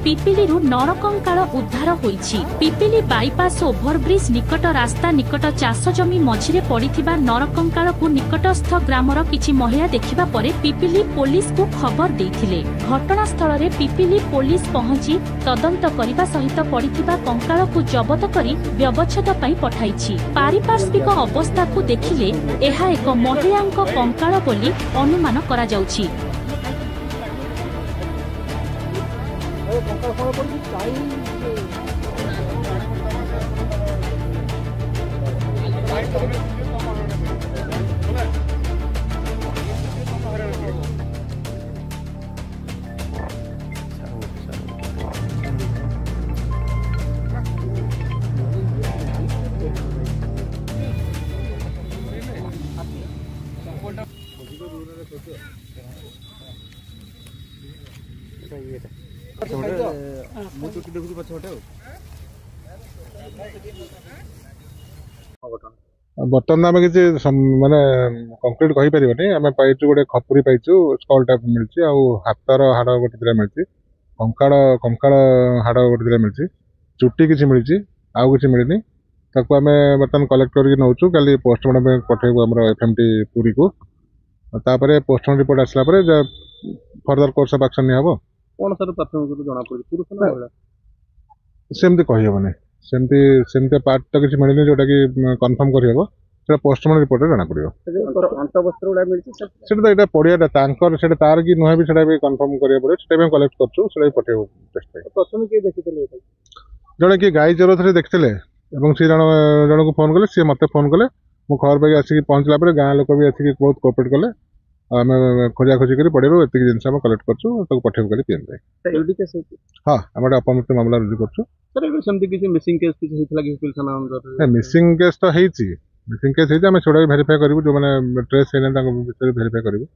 पिपिली नरकंकाल उद्धार होईछि। Pipili bypass overbridge निकट रास्ता निकट चाष जमी मझिरे पड़िथिबा नरकंकाल को निकटस्थ ग्रामर किछि महिला देखिबा परे पिपिली पुलिस को खबर देइथिले। घटनास्थल रे पिपिली पुलिस पहुंची तदंत करिबा सहित पड़िथिबा कंकाल को जबत करी व्यवच्छेद पई पठाइछि। पारिपार्श्विक अवस्था को देखिले एहा एक महिलांक कंकाल बोली अनुमान करा जाउछि। बर्तमान आम कि माने कंक्रीट कही पारे आम पाई गोटे खपुरी पाई स्कल टाइप मिली हाथर हाड़ गोटे दिटा मिली कंकाल हाड़ गोटे दिटा मिली चुट्टी किसी मिली आउ कि मिलनी ताको आम बर्तमान कलेक्ट करके नौचु काली पोस्टमार्टम पठेबू आम एफएमटी पुरी को तापर पोस्टमार्टम रिपोर्ट आसला फर्दर कोर्स ऑफ एक्शन नहीं हम कौन सर प्राथमिक जना पड़े सेमती कही हेनी सेमती पार्ट तो किसी मिलनी जोटा कि कन्फर्म करहब से पोस्टमार्टम रिपोर्ट जना पड़ो से पड़ियाटा तार कि नुहे भी भी कन्फर्म करा पड़े से कलेक्ट कर पठेबू जड़े कि गाई चोर थे देखते सी जन को फोन कले सी मत फोन कले मु खबर पाई आसिक पहुँचला गाँ लोक भी आसिक बहुत कोअपरेट कले आम खोजा खोजी कर पड़े एत जिन कलेक्ट कर पठेबू कर पीएम हाँ आम अपमृत्यु मामला रुजु कर मिसिंग केस तो मिसिंग केस आम सेटा भेरीफाई करूँ जो मैंने ट्रेस होने भेरीफाई करूँ।